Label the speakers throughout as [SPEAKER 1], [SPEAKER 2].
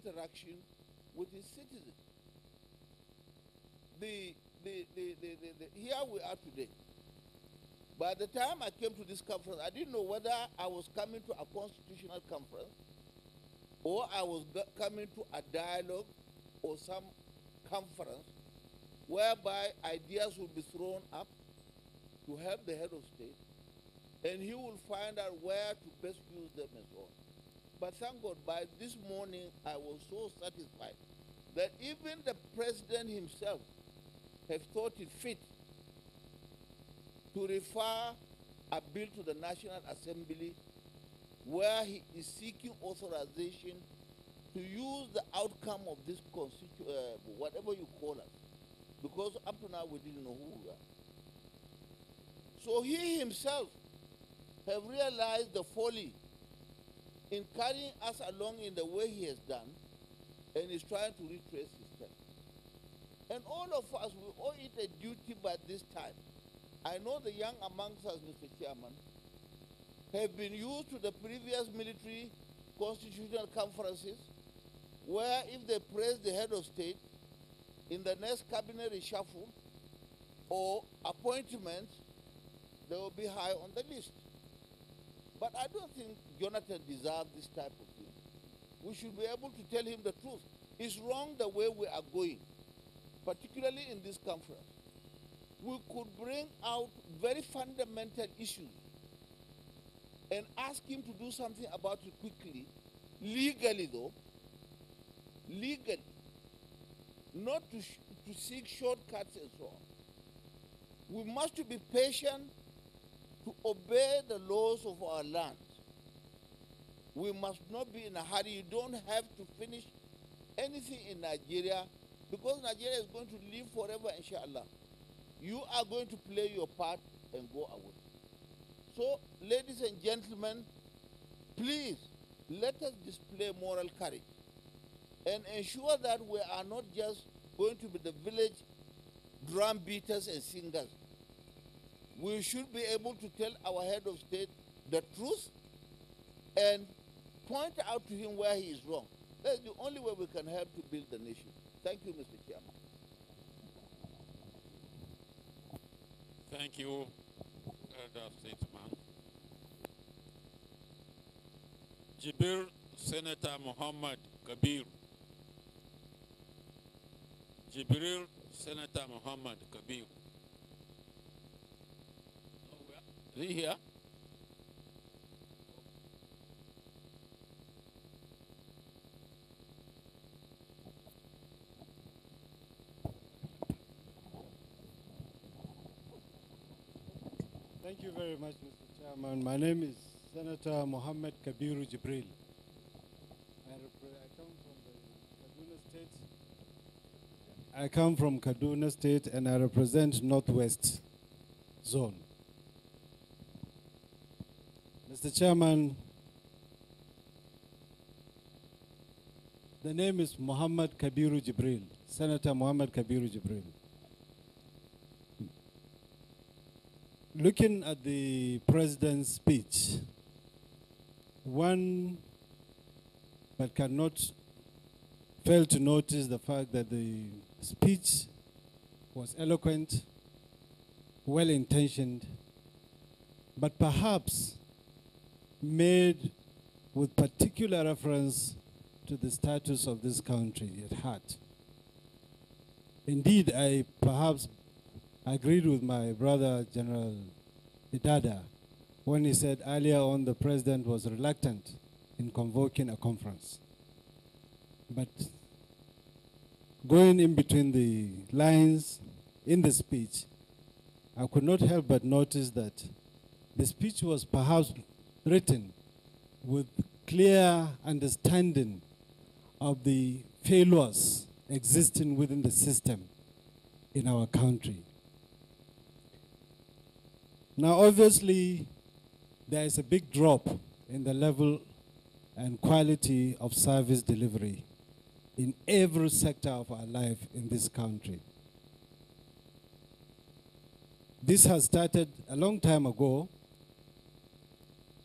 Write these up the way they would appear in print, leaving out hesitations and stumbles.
[SPEAKER 1] interaction with his citizens. Here we are today. By the time I came to this conference, I didn't know whether I was coming to a constitutional conference or I was coming to a dialogue or some conference whereby ideas will be thrown up to help the head of state, and he will find out where to best use them and so on. But thank God, by this morning, I was so satisfied that even the president himself have thought it fit to refer a bill to the National Assembly where he is seeking authorization to use the outcome of this whatever you call us, because up to now we didn't know who we are. So he himself have realized the folly in carrying us along in the way he has done, and is trying to retrace his steps. And all of us, we owe it a duty by this time. I know the young amongst us, Mr. Chairman, have been used to the previous military constitutional conferences where if they praise the head of state in the next cabinet reshuffle or appointment, they will be high on the list. But I don't think Jonathan deserves this type of thing. We should be able to tell him the truth. It's wrong the way we are going, particularly in this conference. We could bring out very fundamental issues and ask him to do something about it quickly, legally though, legally, not to seek shortcuts and so on. We must be patient to obey the laws of our land. We must not be in a hurry. You don't have to finish anything in Nigeria because Nigeria is going to live forever, inshallah. You are going to play your part and go away. So, ladies and gentlemen, please let us display moral courage and ensure that we are not just going to be the village drum beaters and singers. We should be able to tell our head of state the truth and point out to him where he is wrong. That's the only way we can help to build the nation. Thank you, Mr. Chairman.
[SPEAKER 2] Thank you, Elder Statesman. Jibrin, Senator Mohammed Kabiru. Jibrin, Senator Mohammed Kabiru. Is he here?
[SPEAKER 3] Thank you very much, Mr. Chairman. My name is Senator Mohammed Kabiru Jibrin. I come from Kaduna State and I represent Northwest Zone. Mr. Chairman, the name is Mohammed Kabiru Jibrin, Senator Mohammed Kabiru Jibrin. Looking at the President's speech, one but cannot fail to notice the fact that the speech was eloquent, well-intentioned, but perhaps made with particular reference to the status of this country at heart. Indeed, I perhaps agreed with my brother, General Dauda, when he said earlier on the President was reluctant in convoking a conference. But going in between the lines in the speech, I could not help but notice that the speech was perhaps written with clear understanding of the failures existing within the system in our country. Now, obviously, there is a big drop in the level and quality of service delivery in every sector of our life in this country. This has started a long time ago.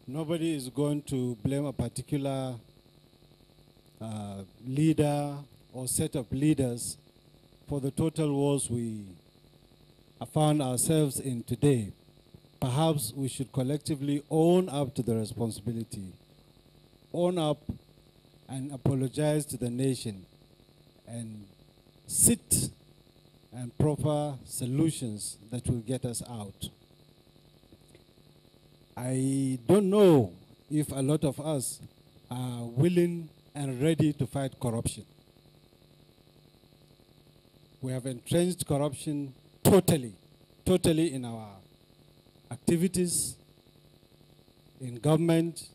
[SPEAKER 3] Nobody is going to blame a particular leader or set of leaders for the total woes we have found ourselves in today. Perhaps we should collectively own up to the responsibility, own up and apologize to the nation, and sit and proper solutions that will get us out. I don't know if a lot of us are willing and ready to fight corruption. We have entrenched corruption totally in our activities, in government.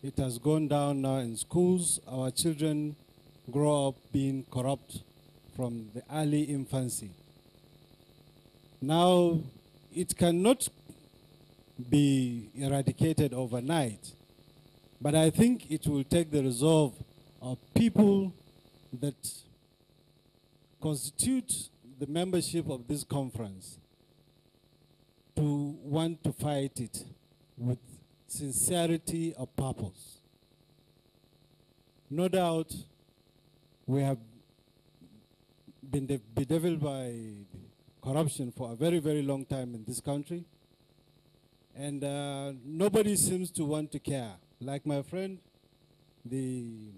[SPEAKER 3] It has gone down now in schools. Our children grow up being corrupt from the early infancy. Now, it cannot be eradicated overnight, but I think it will take the resolve of people that constitute the membership of this conference to want to fight it with sincerity of purpose. No doubt we have been bedeviled by corruption for a very, very long time in this country, and nobody seems to want to care. Like my friend, the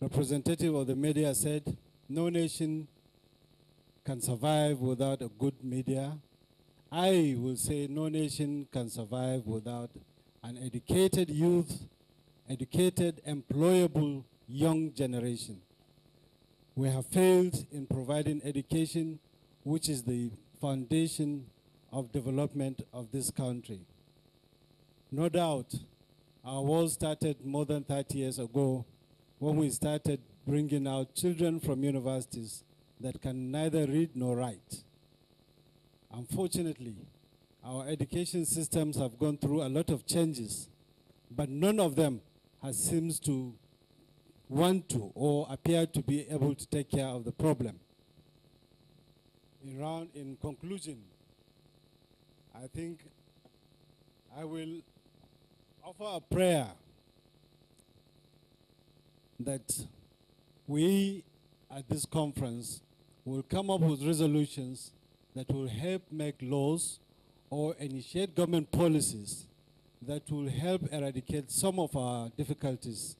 [SPEAKER 3] representative of the media said, no nation can survive without a good media. I will say no nation can survive without an educated youth, educated, employable young generation. We have failed in providing education, which is the foundation of development of this country. No doubt, our war started more than 30 years ago when we started bringing out children from universities that can neither read nor write. Unfortunately, our education systems have gone through a lot of changes, but none of them has seems to want to or appear to be able to take care of the problem. In conclusion, I think I will offer a prayer that we at this conference will come up with resolutions that will help make laws or initiate government policies that will help eradicate some of our difficulties.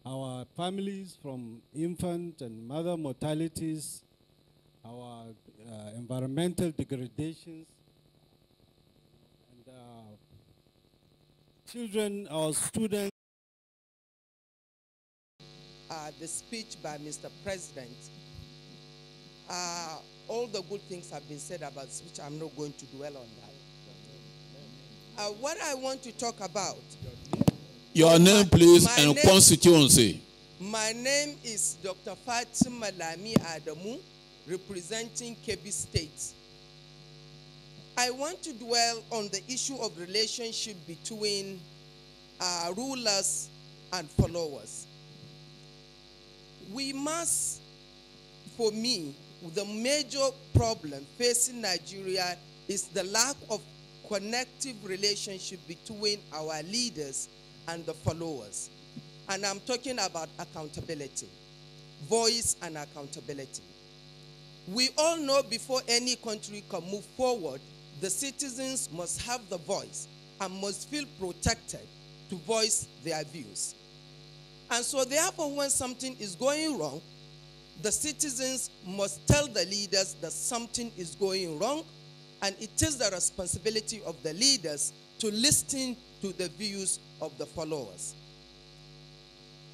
[SPEAKER 3] Our families from infant and mother mortalities, our environmental degradations, and children, our students.
[SPEAKER 4] The speech by Mr. President, all the good things have been said about the speech. I'm not going to dwell on that. What I want to talk about.
[SPEAKER 2] Your name, please, and constituency.
[SPEAKER 4] My name is Dr. Fati Lami Adamu, representing Kebbi State. I want to dwell on the issue of relationship between rulers and followers. We must, for me, the major problem facing Nigeria is the lack of connective relationship between our leaders and the followers. And I'm talking about accountability, voice and accountability. We all know before any country can move forward, the citizens must have the voice and must feel protected to voice their views. And so therefore, when something is going wrong, the citizens must tell the leaders that something is going wrong, and it is the responsibility of the leaders to listen to the views of the followers.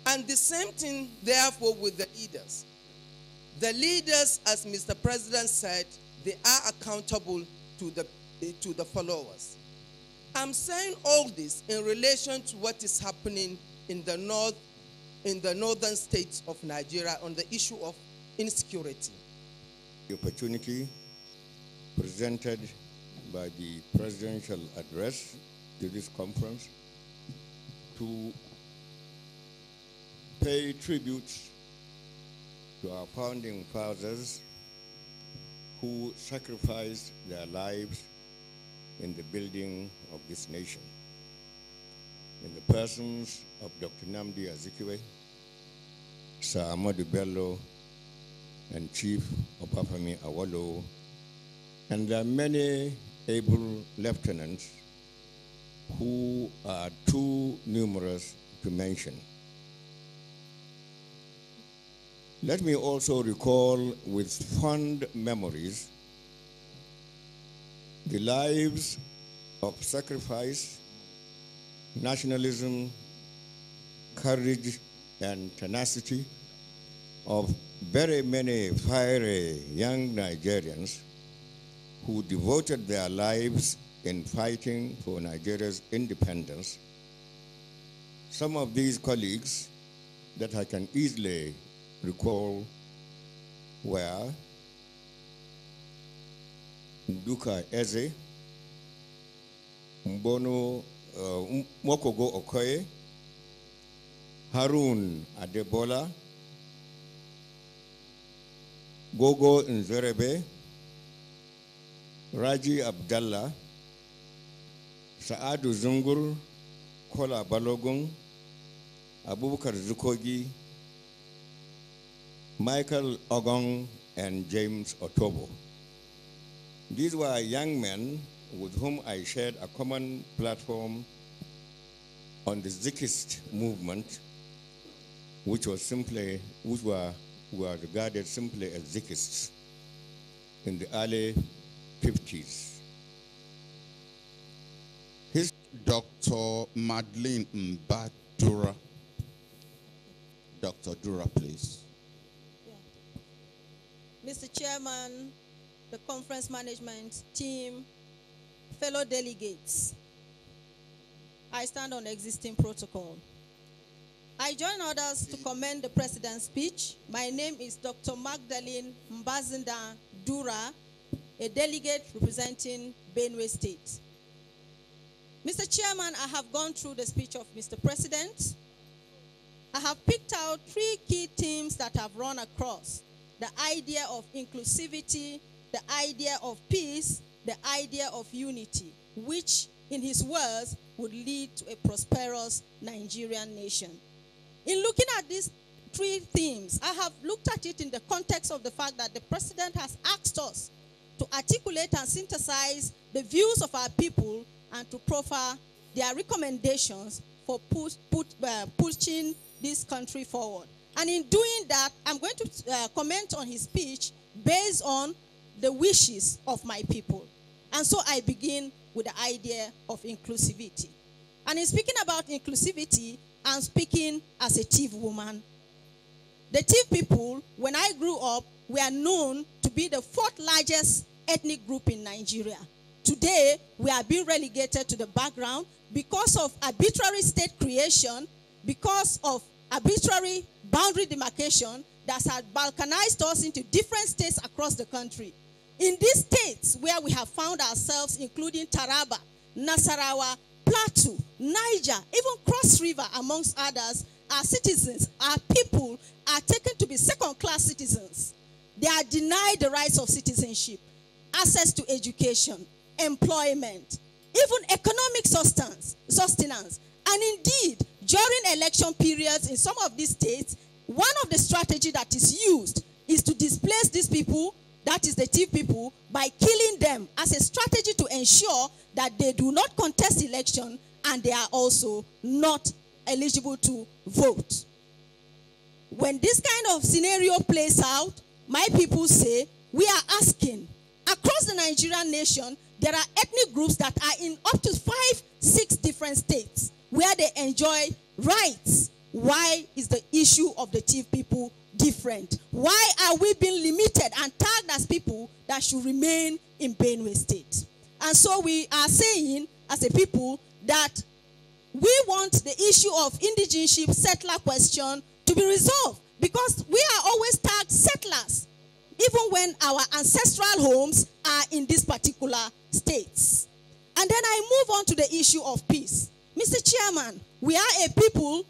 [SPEAKER 4] And the same thing, therefore, with the leaders. The leaders, as Mr. President said, they are accountable to the followers. I'm saying all this in relation to what is happening in the northern states of Nigeria on the issue of insecurity.
[SPEAKER 5] The opportunity presented by the presidential address to this conference to pay tribute to our founding fathers who sacrificed their lives in the building of this nation. in the persons of Dr. Namdi Azikiwe, Sir Amadu Bello, and Chief Obafemi Awolowo, and there are many able lieutenants who are too numerous to mention. Let me also recall with fond memories the lives of sacrifice, nationalism, courage, and tenacity of very many fiery young Nigerians who devoted their lives in fighting for Nigeria's independence. Some of these colleagues that I can easily recall were Nduka Eze, Mbono Mokogo Okoye, Harun Adebola, Gogo Nzerebe, Raji Abdallah, Saadu Zungur, Kola Balogun, Abubakar Zukogi, Michael Ogong, and James Otobo. These were young men with whom I shared a common platform on the Zikist movement, which were regarded simply as Zikists in the early 50s.
[SPEAKER 2] Dr. Magdalene Dura. Dr. Dura, please.
[SPEAKER 6] Yeah. Mr. Chairman, the conference management team, fellow delegates, I stand on existing protocol. I join others to commend the president's speech. My name is Dr. Magdalene Dura, a delegate representing Benue State. Mr. Chairman, I have gone through the speech of Mr. President. I have picked out 3 key themes that have run across: the idea of inclusivity, the idea of peace, the idea of unity, which, in his words, would lead to a prosperous Nigerian nation. In looking at these 3 themes, I have looked at it in the context of the fact that the president has asked us to articulate and synthesize the views of our people and to proffer their recommendations for pushing this country forward. And in doing that, I'm going to comment on his speech based on the wishes of my people. And so I begin with the idea of inclusivity. And in speaking about inclusivity, I'm speaking as a Tiv woman. The Tiv people, when I grew up, were known to be the 4th largest ethnic group in Nigeria. Today, we are being relegated to the background because of arbitrary state creation, because of arbitrary boundary demarcation that has balkanized us into different states across the country. In these states where we have found ourselves, including Taraba, Nasarawa, Plateau, Niger, even Cross River, amongst others, our citizens, our people are taken to be second-class citizens. They are denied the rights of citizenship, access to education, employment, even economic sustenance. And indeed, during election periods in some of these states, one of the strategies that is used is to displace these people, that is the Tiv people, by killing them as a strategy to ensure that they do not contest election and they are also not eligible to vote. When this kind of scenario plays out, my people say, we are asking, across the Nigerian nation, there are ethnic groups that are in up to 5-6 different states where they enjoy rights. Why is the issue of the Tiv people different? Why are we being limited and tagged as people that should remain in Benue State? And so we are saying, as a people, that we want the issue of indigenship settler question to be resolved, because we are always tagged settlers, even when our ancestral homes are in these particular states. And then I move on to the issue of peace. Mr. Chairman, we are a people,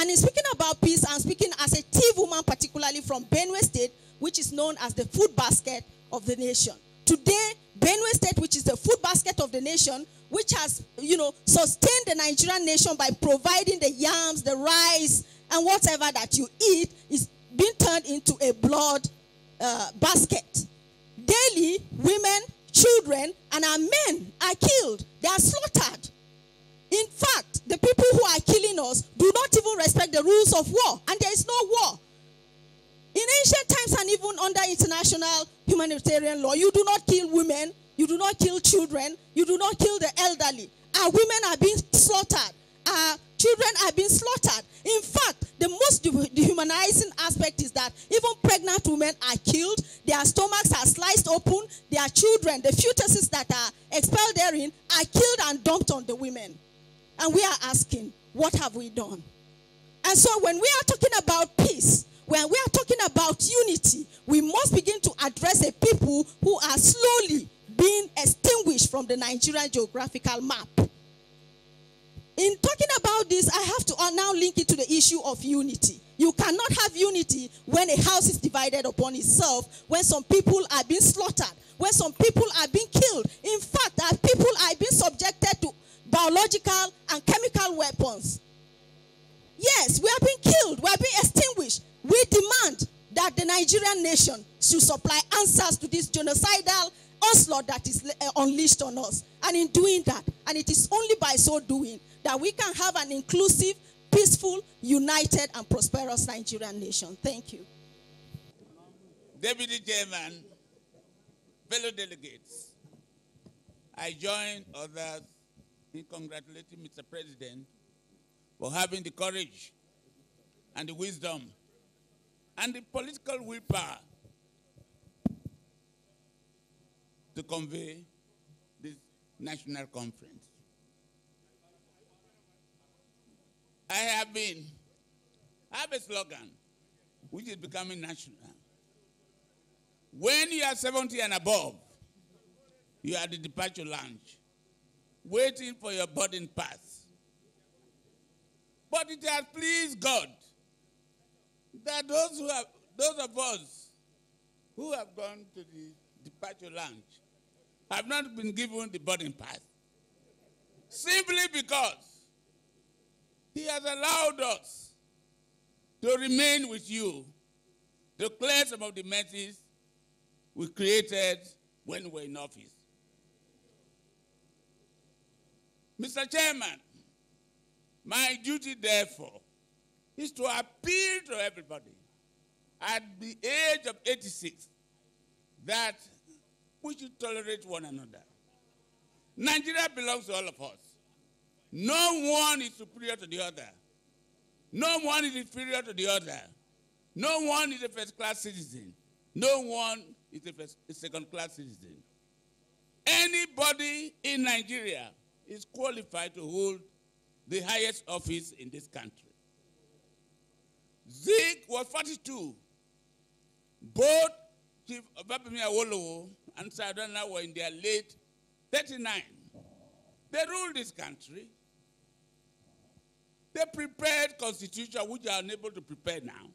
[SPEAKER 6] and in speaking about peace, I'm speaking as a Tiv woman, particularly from Benue State, which is known as the food basket of the nation. Today, Benue State, which is the food basket of the nation, which has, sustained the Nigerian nation by providing the yams, the rice, and whatever that you eat, is being turned into a blood basket. Daily, women, children, and our men are killed. They are slaughtered. In fact, the people who are killing us do not even respect the rules of war, and there is no war. In ancient times and even under international humanitarian law, you do not kill women, you do not kill children, you do not kill the elderly. Our women are being slaughtered. Our children are being slaughtered. In fact, the most dehumanizing aspect is that even pregnant women are killed, their stomachs are sliced open, their children, the fetuses that are expelled therein, are killed and dumped on the women. And we are asking, what have we done? And so when we are talking about peace, when we are talking about unity, we must begin to address a people who are slowly being extinguished from the Nigerian geographical map. In talking about this, I have to now link it to the issue of unity. You cannot have unity when a house is divided upon itself, when some people are being slaughtered, when some people are being killed. In fact, our people are being subjected to biological and chemical weapons. Yes, we are being killed, we are being extinguished. We demand that the Nigerian nation should supply answers to this genocidal onslaught that is unleashed on us. And in doing that, and it is only by so doing, that we can have an inclusive, peaceful, united, and prosperous Nigerian nation. Thank you.
[SPEAKER 1] Deputy Chairman, fellow delegates, I join others in congratulating Mr. President for having the courage and the wisdom and the political willpower to convey this national conference. I have a slogan which is becoming national. When you are 70 and above, you are at the departure lounge, waiting for your boarding pass. But it has pleased God that those of us who have gone to the departure lounge have not been given the boarding pass, simply because He has allowed us to remain with you to clear some of the messes we created when we were in office. Mr. Chairman, my duty, therefore, is to appeal to everybody at the age of 86 that we should tolerate one another. Nigeria belongs to all of us. No one is superior to the other. No one is inferior to the other. No one is a first-class citizen. No one is a second-class citizen. Anybody in Nigeria is qualified to hold the highest office in this country. Zeke was 42. Both Chief Obafemi Awolowo and Sardauna were in their late 39. They ruled this country. They prepared constitution which are unable to prepare now.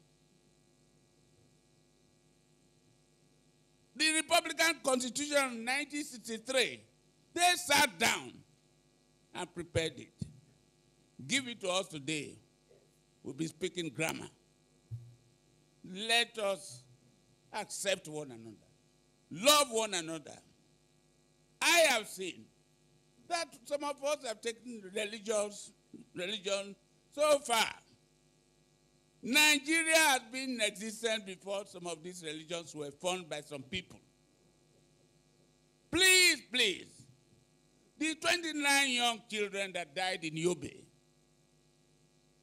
[SPEAKER 1] The Republican Constitution of 1963, they sat down and prepared it. Give it to us today. We'll be speaking grammar. Let us accept one another. Love one another. I have seen that some of us have taken religion so far. Nigeria has been in existence before some of these religions were formed by some people. Please, please, the 29 young children that died in Yobe,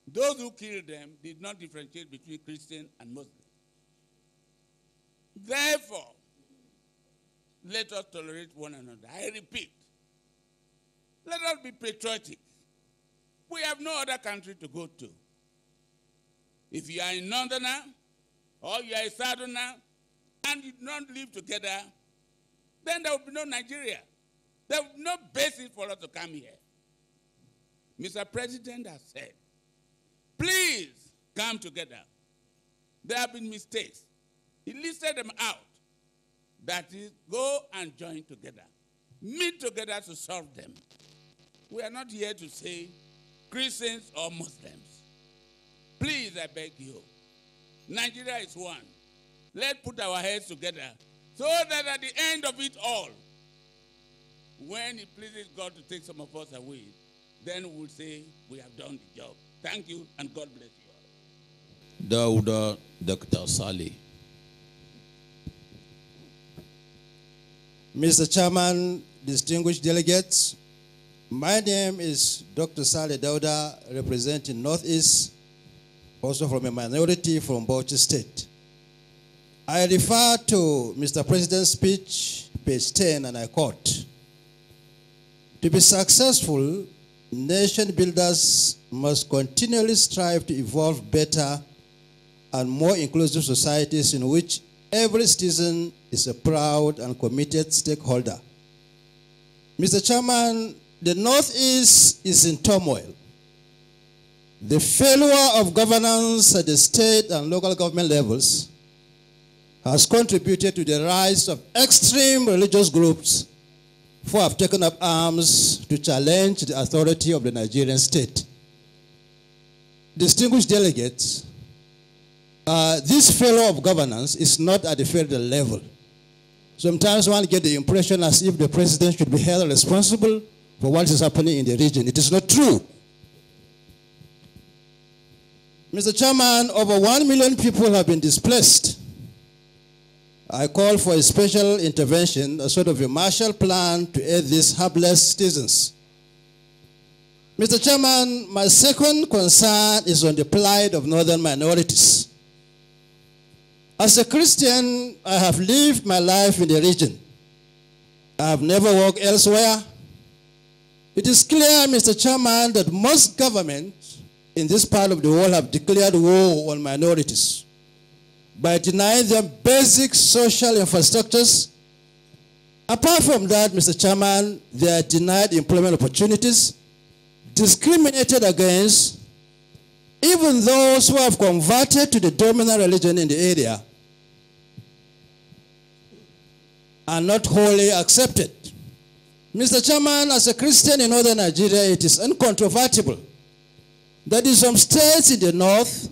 [SPEAKER 1] those who killed them did not differentiate between Christian and Muslim. Therefore, let us tolerate one another. I repeat, let us be patriotic. We have no other country to go to. If you are a Northerner or you are a Southerner and you do not live together, then there will be no Nigeria. There will be no basis for us to come here. Mr. President has said, please come together. There have been mistakes. He listed them out. That is, go and join together.
[SPEAKER 7] meet together to solve them. We are not here to say Christians or Muslims. Please, I beg you. Nigeria is one. Let's put our heads together so that at the end of it all, when it pleases God to take some of us away, then we'll say we have done the job. Thank you, and God bless you all.
[SPEAKER 2] Dauda, Dr. Saleh.
[SPEAKER 8] Mr. Chairman, distinguished delegates, my name is Dr. Saleh Dauda, representing Northeast, also from a minority from Bauchi State. I refer to Mr. President's speech, page 10, and I quote, "To be successful, nation builders must continually strive to evolve better and more inclusive societies in which every citizen is a proud and committed stakeholder." Mr. Chairman, the Northeast is in turmoil. The failure of governance at the state and local government levels has contributed to the rise of extreme religious groups who have taken up arms to challenge the authority of the Nigerian state. Distinguished delegates, this failure of governance is not at the federal level. Sometimes one gets the impression as if the president should be held responsible for what is happening in the region. It is not true. Mr. Chairman, over 1 million people have been displaced. I call for a special intervention, a sort of a Marshall Plan to aid these helpless citizens. Mr. Chairman, my second concern is on the plight of northern minorities. As a Christian, I have lived my life in the region. I have never worked elsewhere. It is clear, Mr. Chairman, that most governments in this part of the world have declared war on minorities by denying them basic social infrastructures. Apart from that, Mr. Chairman, they are denied employment opportunities, discriminated against. Even those who have converted to the dominant religion in the area are not wholly accepted. Mr. Chairman, as a Christian in northern Nigeria, it is incontrovertible that in some states in the north,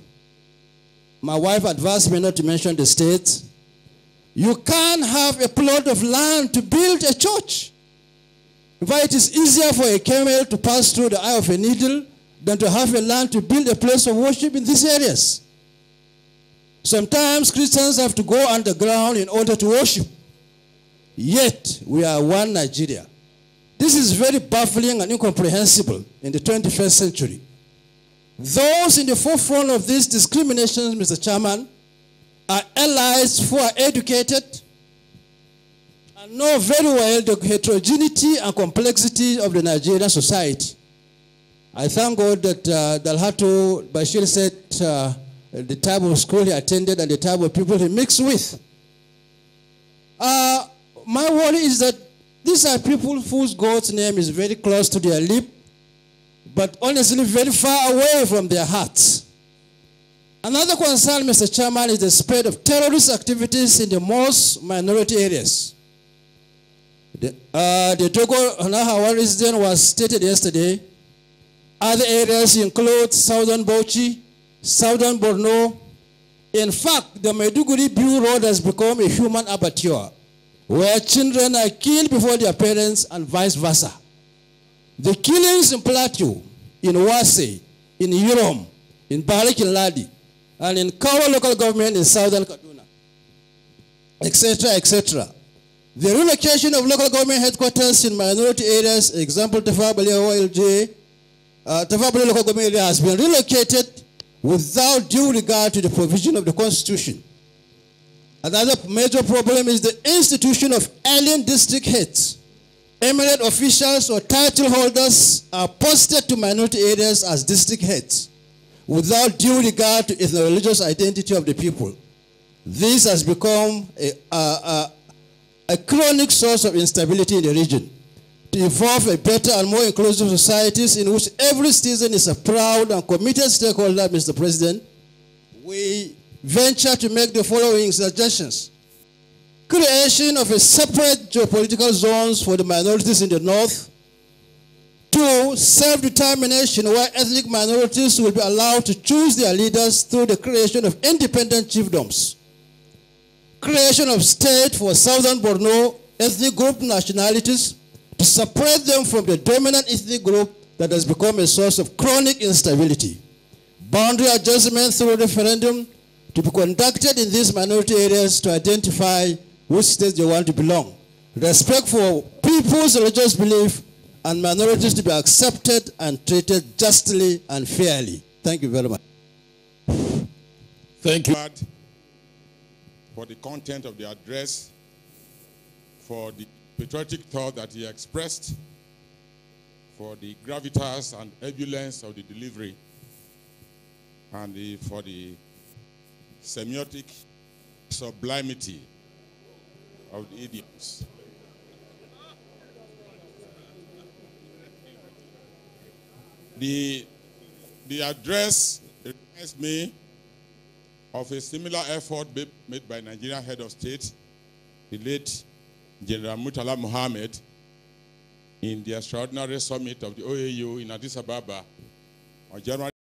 [SPEAKER 8] my wife advised me not to mention the states, you can't have a plot of land to build a church. In fact, it is easier for a camel to pass through the eye of a needle than to have a land to build a place of worship in these areas. Sometimes Christians have to go underground in order to worship. Yet, we are one Nigeria. This is very baffling and incomprehensible in the 21st century. Those in the forefront of these discriminations, Mr. Chairman, are allies who are educated and know very well the heterogeneity and complexity of the Nigerian society. I thank God that Dalhatu Bashir said the type of school he attended and the type of people he mixed with. My worry is that these are people whose God's name is very close to their lip, but honestly very far away from their hearts. Another concern, Mr. Chairman, is the spread of terrorist activities in the most minority areas. The Togo Nahawa incident was stated yesterday. Other areas include southern Bauchi, southern Borno. In fact, the Maiduguri Biu Road has become a human abattoir, where children are killed before their parents and vice versa. The killings in Plateau, in Wase, in Urom, in Barak in Ladi, and in Kawa local government in southern Kaduna, etc., etc. The relocation of local government headquarters in minority areas, example, Tafabali OLJ, Tafabali local government area has been relocated without due regard to the provision of the Constitution. Another major problem is the institution of alien district heads. Eminent officials or title holders are posted to minority areas as district heads without due regard to the religious identity of the people. This has become a chronic source of instability in the region. To evolve a better and more inclusive societies in which every citizen is a proud and committed stakeholder, Mr. President, we venture to make the following suggestions. creation of a separate geopolitical zones for the minorities in the north. 2, self-determination where ethnic minorities will be allowed to choose their leaders through the creation of independent chiefdoms. Creation of state for Southern Borno ethnic group nationalities to separate them from the dominant ethnic group that has become a source of chronic instability. Boundary adjustment through referendum to be conducted in these minority areas to identify which states they want to belong. Respect for people's religious belief and minorities to be accepted and treated justly and fairly. Thank you very much.
[SPEAKER 9] Thank you for the content of the address, for the patriotic thought that he expressed, for the gravitas and ebullience of the delivery, and for the semiotic sublimity of the idioms. The address reminds me of a similar effort made by Nigerian head of state, the late General Murtala Mohammed, in the extraordinary summit of the OAU in Addis Ababa on January